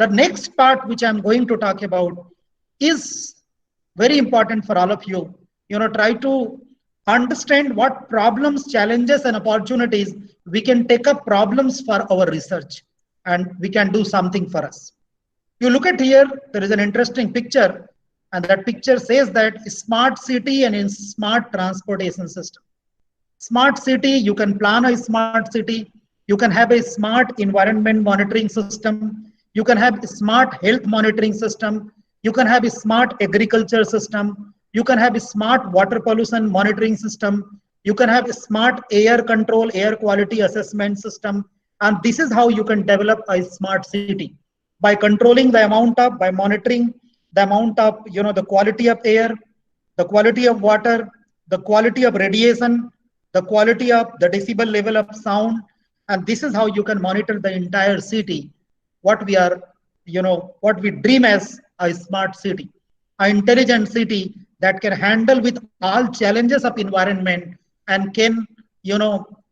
The next part which I'm going to talk about is very important for all of you. Try to understand what problems, challenges, and opportunities we can take up problems for our research, and we can do something for us. You look at here, there is an interesting picture, and that picture says that smart city and in smart transportation system. Smart city, you can plan a smart city, you can have a smart environment monitoring system, you can have a smart health monitoring system, you can have a smart agriculture system, you can have a smart water pollution monitoring system, you can have a smart air control, air quality assessment system, and this is how you can develop a smart city by controlling the amount of, by monitoring the amount of, the quality of air, the quality of water, the quality of radiation, the quality of the decibel level of sound, and this is how you can monitor the entire city. What we are, what we dream as a smart city, an intelligent city that can handle with all challenges of environment and can,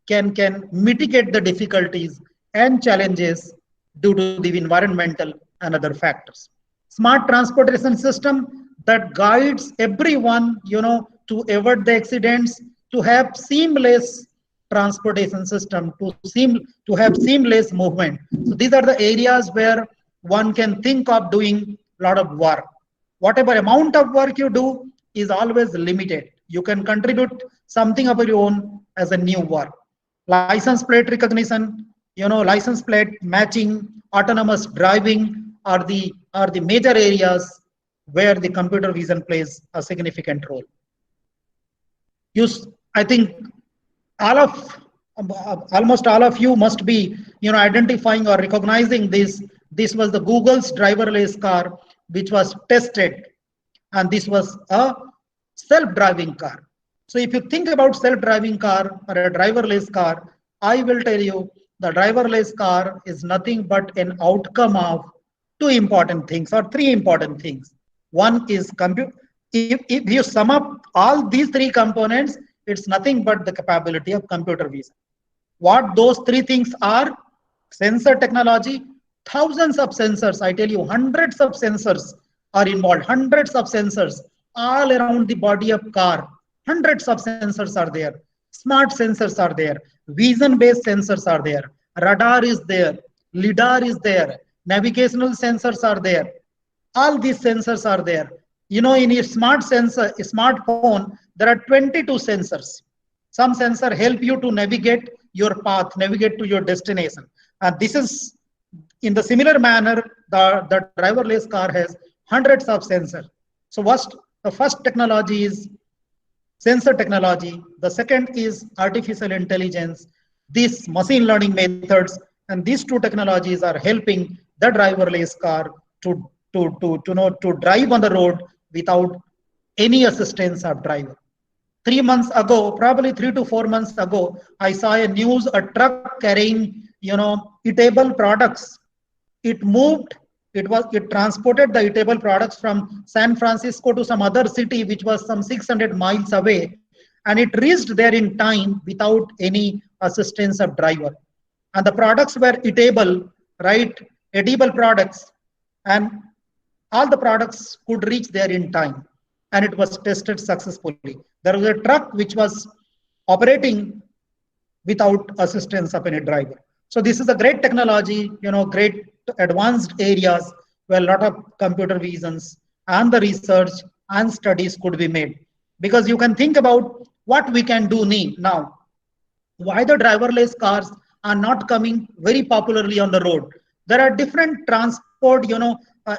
can mitigate the difficulties and challenges due to the environmental and other factors. Smart transportation system that guides everyone, to avoid the accidents, to have seamless transportation system, to have seamless movement. So these are the areas where one can think of doing a lot of work. Whatever amount of work you do is always limited. You can contribute something of your own as a new work. License plate recognition, license plate matching, autonomous driving are the major areas where the computer vision plays a significant role. I think all of almost all of you must be, identifying or recognizing this. This was the Google's driverless car, which was tested, and this was a self-driving car. So if you think about self-driving car or a driverless car, I will tell you the driverless car is nothing but an outcome of two important things or three important things. One is compute. If you sum up all these three components, it's nothing but the capability of computer vision. What those three things are: sensor technology, thousands of sensors, I tell you, hundreds of sensors are involved, hundreds of sensors all around the body of car, hundreds of sensors are there, smart sensors are there, vision-based sensors are there, radar is there, lidar is there, navigational sensors are there, all these sensors are there. In your smartphone, there are 22 sensors. Some sensor help you to navigate your path, navigate to your destination. And this is in the similar manner, the driverless car has hundreds of sensors. So the first technology is sensor technology. The second is artificial intelligence. These machine learning methods and these two technologies are helping the driverless car to drive on the road without any assistance of driver. 3 months ago, probably 3 to 4 months ago, I saw a news, a truck carrying, eatable products. It moved, it transported the eatable products from San Francisco to some other city, which was some 600 miles away. And it reached there in time without any assistance of driver. And the products were eatable, right? Edible products. And all the products could reach there in time. And it was tested successfully. There was a truck which was operating without assistance of any driver. So this is a great technology, great advanced areas where a lot of computer visions and the research and studies could be made. Because you can think about what we can do now. Why the driverless cars are not coming very popularly on the road. There are different transport,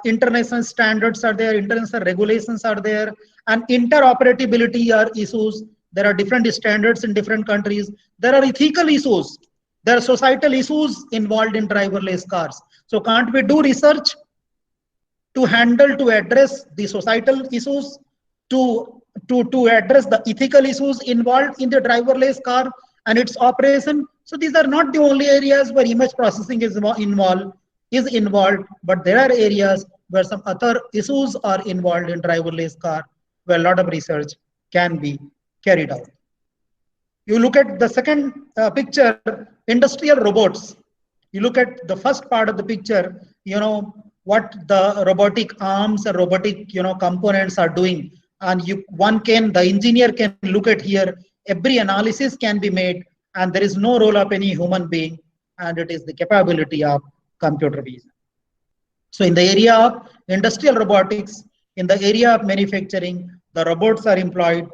international standards are there, international regulations are there, and interoperability are issues. There are different standards in different countries. There are ethical issues. There are societal issues involved in driverless cars. So can't we do research to address the societal issues, to address the ethical issues involved in the driverless car and its operation? So these are not the only areas where image processing is involved, but there are areas where some other issues are involved in driverless car, where a lot of research can be carried out. You look at the second picture, industrial robots. You look at the first part of the picture, what the robotic arms or robotic components are doing, and the engineer can look at here, every analysis can be made, and there is no role of any human being, and it is the capability of computer vision. So in the area of industrial robotics, in the area of manufacturing, the robots are employed.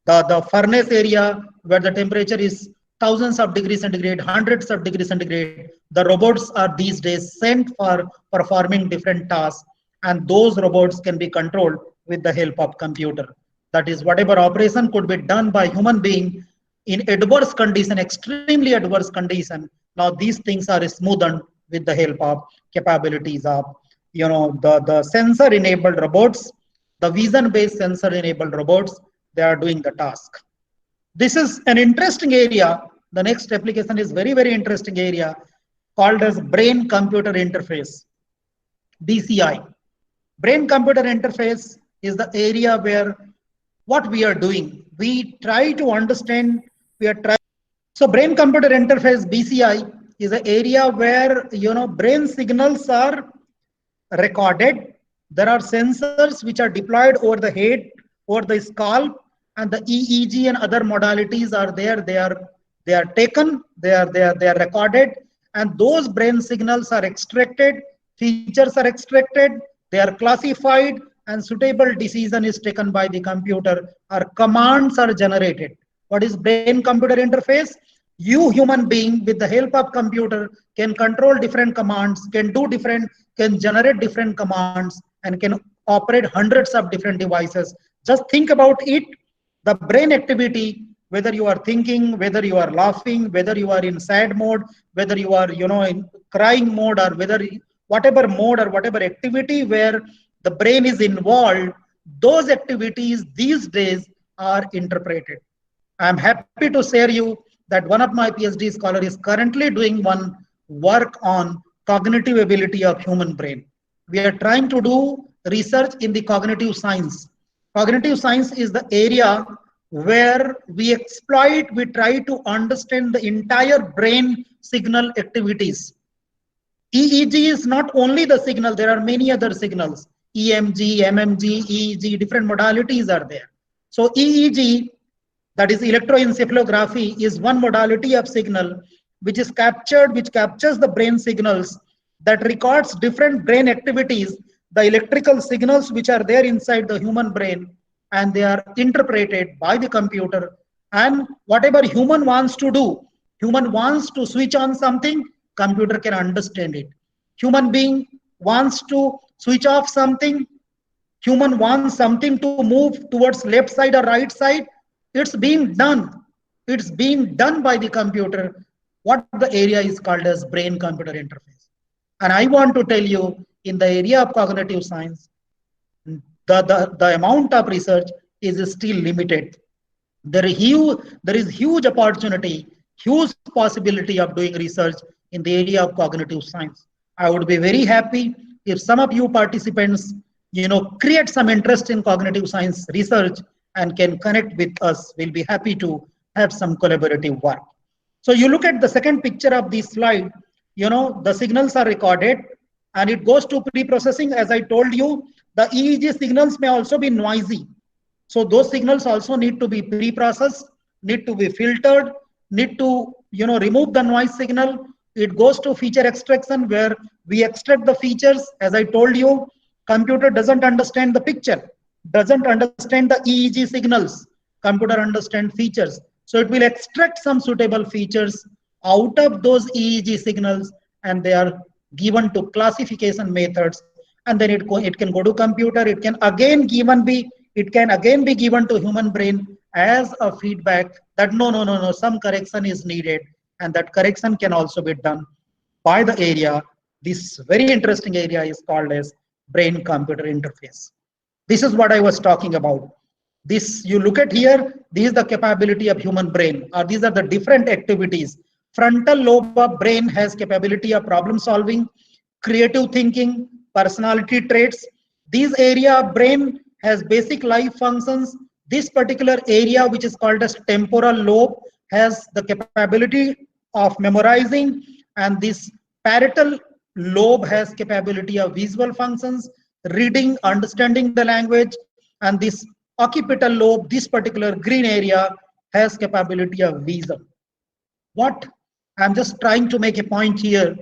The furnace area where the temperature is thousands of degrees centigrade, hundreds of degrees centigrade, the robots are these days sent for performing different tasks, and those robots can be controlled with the help of computer. That is, whatever operation could be done by human being in adverse condition, extremely adverse condition, now these things are smoothened with the help of capabilities of the sensor enabled robots, the vision based sensor enabled robots. They are doing the task. This is an interesting area. The next application is very interesting area called as brain computer interface, BCI. Brain computer interface is the area where what we are doing, we try to understand, so brain computer interface, BCI, is an area where brain signals are recorded. There are sensors which are deployed over the head, over the scalp, and the EEG and other modalities are there. They are taken, they are recorded, and those brain signals are extracted, features are extracted, they are classified, and suitable decision is taken by the computer, or commands are generated. What is brain computer interface? You human being with the help of computer can control different commands, can generate different commands, and can operate hundreds of different devices. Just think about it. The brain activity, whether you are thinking, whether you are laughing, whether you are in sad mode, whether you are in crying mode, or whatever mode or whatever activity where the brain is involved, those activities these days are interpreted. I am happy to share you that one of my PhD scholars is currently doing one work on cognitive ability of human brain. We are trying to do research in the cognitive science. Cognitive science is the area where we try to understand the entire brain signal activities. EEG is not only the signal, there are many other signals. EMG, MMG, EEG, different modalities are there. So EEG, that is electroencephalography, is one modality of signal which captures the brain signals, that records different brain activities, the electrical signals which are there inside the human brain, and they are interpreted by the computer. And whatever human wants to do, human wants to switch on something, computer can understand it. Human being wants to switch off something, human wants something to move towards left side or right side, it's being done. It's being done by the computer. What the area is called as brain computer interface. And I want to tell you, in the area of cognitive science, the amount of research is still limited. There is huge opportunity, huge possibility of doing research in the area of cognitive science. I would be very happy if some of you participants, create some interest in cognitive science research and can connect with us. We'll be happy to have some collaborative work. So you look at the second picture of this slide, the signals are recorded and it goes to pre-processing. As I told you, the EEG signals may also be noisy. So those signals also need to be pre-processed, need to be filtered, need to remove the noise signal. It goes to feature extraction where we extract the features. As I told you, computer doesn't understand the picture, doesn't understand the EEG signals. Computer understands features. So it will extract some suitable features out of those EEG signals, and they are given to classification methods. And then it can go to computer. It can again be given to human brain as a feedback that no, some correction is needed, and that correction can also be done by the area. This very interesting area is called as brain computer interface. This is what I was talking about. This, you look at here, this is the capability of human brain, or these are the different activities. Frontal lobe of brain has capability of problem solving, creative thinking, personality traits. This area of brain has basic life functions. This particular area, which is called as temporal lobe, has the capability of memorizing, and this parietal lobe has capability of visual functions, reading, understanding the language, and this occipital lobe, this particular green area, has capability of vision. What I'm just trying to make a point here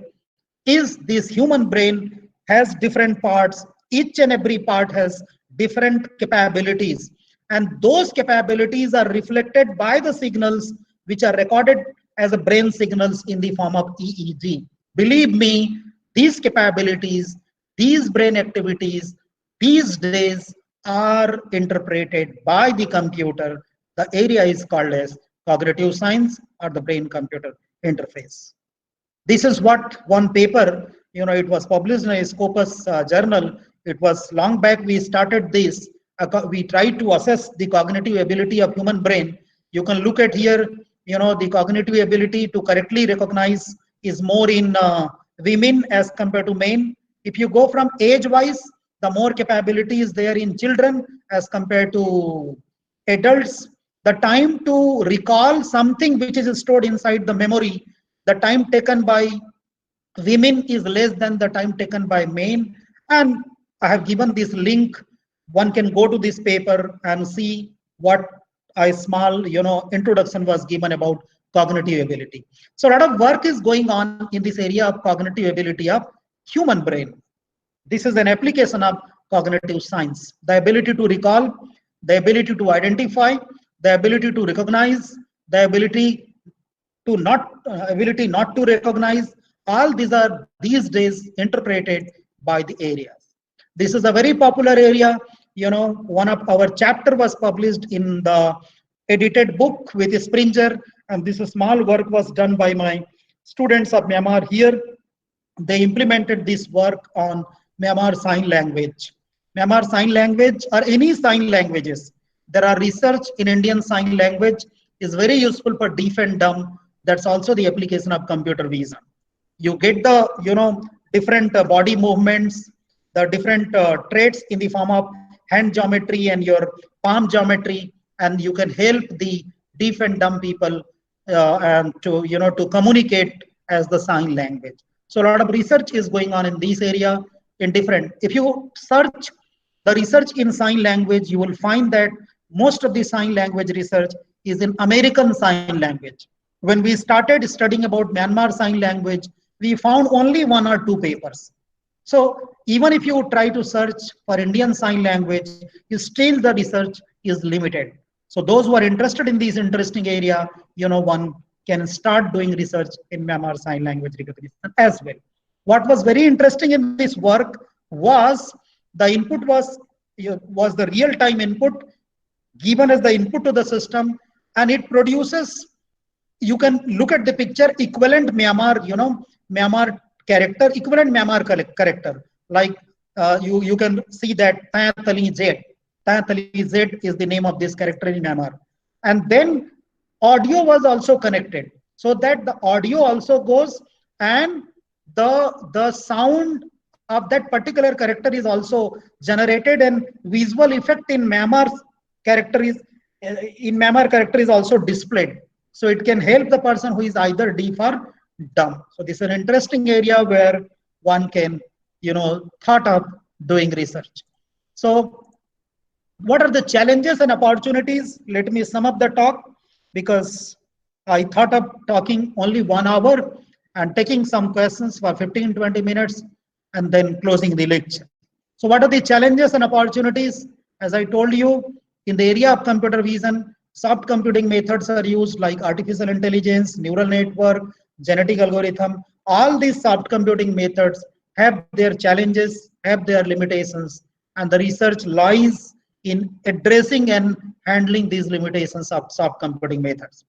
is this human brain has different parts. Each and every part has different capabilities, and those capabilities are reflected by the signals which are recorded as a brain signals in the form of EEG. Believe me, these capabilities, these brain activities, these days are interpreted by the computer. The area is called as cognitive science or the brain computer interface. This is what one paper, it was published in a Scopus journal. It was long back we started this. We tried to assess the cognitive ability of human brain. You can look at here, the cognitive ability to correctly recognize is more in women as compared to men. If you go from age wise, the more capability is there in children as compared to adults. The time to recall something which is stored inside the memory, the time taken by women is less than the time taken by men. And I have given this link. One can go to this paper and see what a small, introduction was given about cognitive ability. So a lot of work is going on in this area of cognitive ability of human brain. This is an application of cognitive science. The ability to recall, the ability to identify, the ability to recognize, the ability not to recognize, all these are these days interpreted by the areas. This is a very popular area. One of our chapter was published in the edited book with Springer, and this small work was done by my students of Myanmar here. They implemented this work on Myanmar Sign Language. Myanmar Sign Language or any sign languages. There are research in Indian Sign Language is very useful for deaf and dumb. That's also the application of computer vision. You get the different body movements, the different traits in the form of hand geometry and your palm geometry, and you can help the deaf and dumb people and to communicate as the sign language. So a lot of research is going on in this area in different. If you search the research in sign language, you will find that most of the sign language research is in American Sign Language. When we started studying about Myanmar Sign Language, we found only 1 or 2 papers. So even if you try to search for Indian Sign Language, still the research is limited. So those who are interested in this interesting area, one can start doing research in Myanmar Sign Language recognition as well. What was very interesting in this work was the input was the real-time input given as the input to the system, and it produces, you can look at the picture, equivalent Myanmar, Myanmar character, equivalent Myanmar character. Like you can see that Tayatali Z. Tayatali Z is the name of this character in Myanmar. And then audio was also connected, so that the audio also goes and the sound of that particular character is also generated, and visual effect in Myanmar character is also displayed. So it can help the person who is either deaf or dumb. So this is an interesting area where one can, thought of doing research. So what are the challenges and opportunities? Let me sum up the talk, because I thought of talking only 1 hour and taking some questions for 15-20 minutes and then closing the lecture. So what are the challenges and opportunities? As I told you, in the area of computer vision, soft computing methods are used like artificial intelligence, neural network, genetic algorithm. All these soft computing methods have their challenges, have their limitations, and the research lies in addressing and handling these limitations of soft computing methods.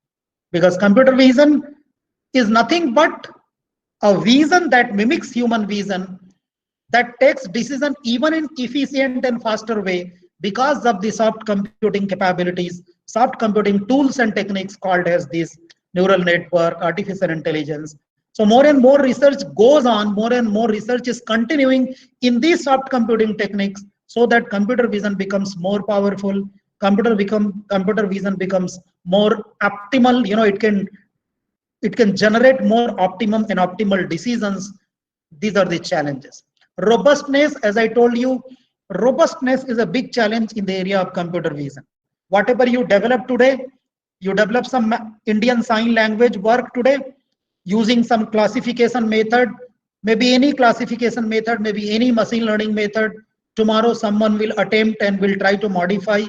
Because computer vision is nothing but a vision that mimics human vision, that takes decision even in efficient and faster way because of the soft computing capabilities, soft computing tools and techniques called as this neural network, artificial intelligence. So more and more research goes on, more and more research is continuing in these soft computing techniques, so that computer vision becomes more powerful, computer vision becomes more optimal. It can generate more optimum and optimal decisions These are the challenges. Robustness, as I told you, robustness is a big challenge in the area of computer vision. Whatever you develop today, you develop some Indian Sign Language work today using some classification method, maybe any classification method, maybe any machine learning method. Tomorrow, someone will attempt and will try to modify,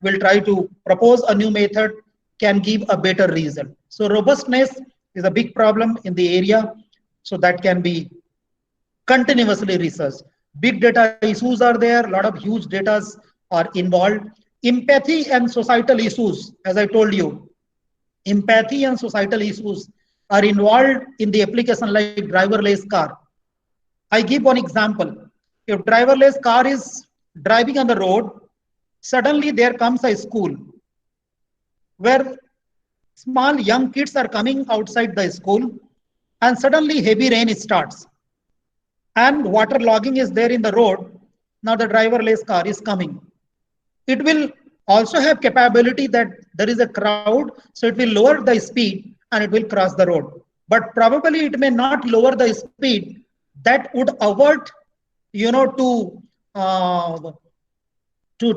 will try to propose a new method, can give a better result. So robustness is a big problem in the area. So that can be continuously researched. Big data issues are there, a lot of huge data are involved. Empathy and societal issues, as I told you, empathy and societal issues are involved in the application like driverless car. I give one example. If driverless car is driving on the road, suddenly there comes a school where small young kids are coming outside the school and suddenly heavy rain starts and water logging is there in the road. Now the driverless car is coming. It will also have capability that there is a crowd, so it will lower the speed and it will cross the road. But probably it may not lower the speed that would avert, uh, to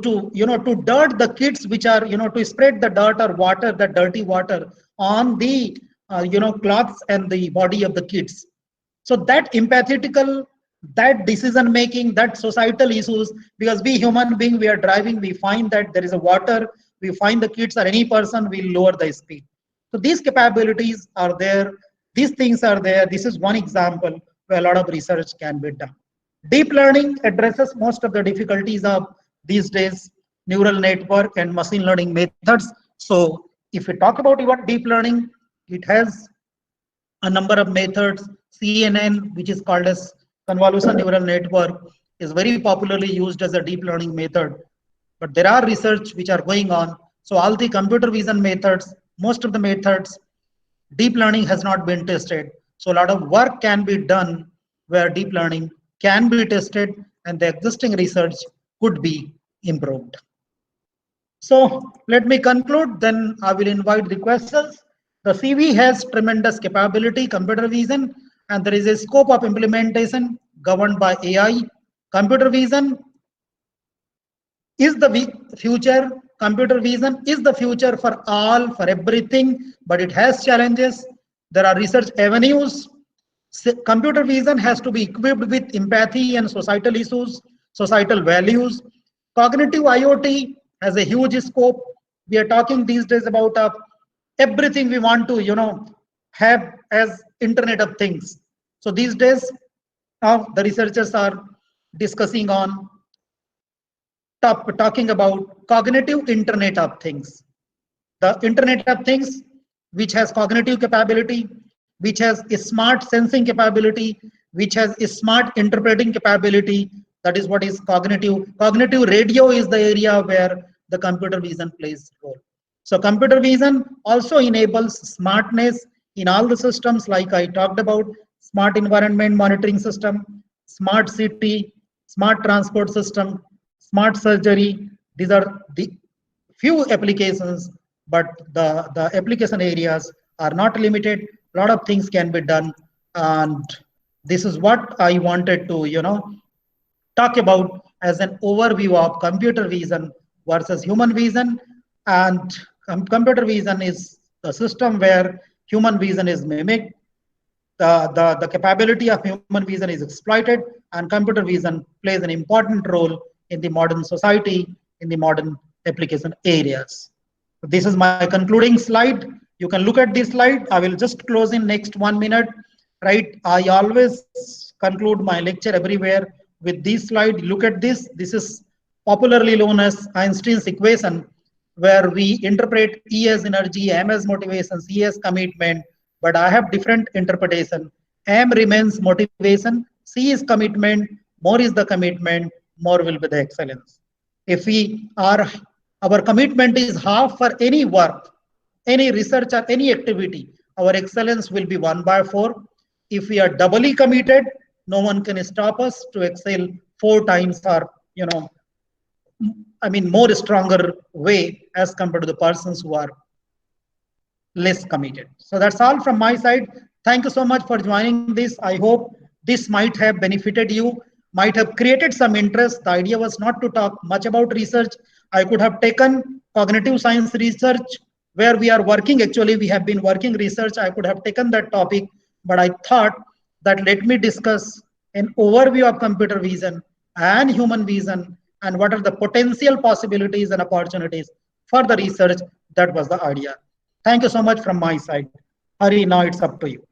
dirt the kids, which are, to spread the dirt or water, the dirty water on the, cloths and the body of the kids. So that empathetical, that decision making, that societal issues, because we human being, we are driving, we find that there is a water, we find the kids or any person, we lower the speed. So these capabilities are there, these things are there. This is one example where a lot of research can be done. Deep learning addresses most of the difficulties of these days, neural network and machine learning methods. So if we talk about even deep learning, it has a number of methods. CNN, which is called as convolution neural network, is very popularly used as a deep learning method. But there are research which are going on. So all the computer vision methods, most of the methods, deep learning has not been tested. So a lot of work can be done where deep learning can be tested and the existing research could be improved. So let me conclude, then I will invite the questions. The CV has tremendous capability, computer vision, and there is a scope of implementation governed by AI. Computer vision is the future. Computer vision is the future for all, for everything, but it has challenges. There are research avenues. Computer vision has to be equipped with empathy and societal issues, societal values. Cognitive IoT has a huge scope. We are talking these days about everything we want to, have as Internet of Things. So these days, now the researchers are discussing on talking about cognitive Internet of Things. The Internet of Things, which has cognitive capability, which has a smart sensing capability, which has a smart interpreting capability. That is what is cognitive. Cognitive radio is the area where the computer vision plays a role. So computer vision also enables smartness in all the systems like I talked about, smart environment monitoring system, smart city, smart transport system, smart surgery. These are the few applications, but the application areas are not limited. A lot of things can be done. And this is what I wanted to, talk about as an overview of computer vision versus human vision. And computer vision is the system where human vision is mimicked. The capability of human vision is exploited, and computer vision plays an important role in the modern society, in the modern application areas. This is my concluding slide. You can look at this slide. I will just close in next 1 minute, right? I always conclude my lecture everywhere with this slide. Look at this. This is popularly known as Einstein's equation, where we interpret E as energy, M as motivation, C as commitment, but I have different interpretation. M remains motivation, C is commitment, more is the commitment, more will be the excellence. If our commitment is half for any work, any research or any activity, our excellence will be 1/4. If we are doubly committed, no one can stop us to excel 4 times or, more stronger way as compared to the persons who are less committed. So that's all from my side. Thank you so much for joining this. I hope this might have benefited you, might have created some interest. The idea was not to talk much about research. I could have taken cognitive science research where we are working. Actually, we have been working research. I could have taken that topic, but I thought that let me discuss an overview of computer vision and human vision and what are the potential possibilities and opportunities for the research. That was the idea. Thank you so much from my side. Hari, now it's up to you.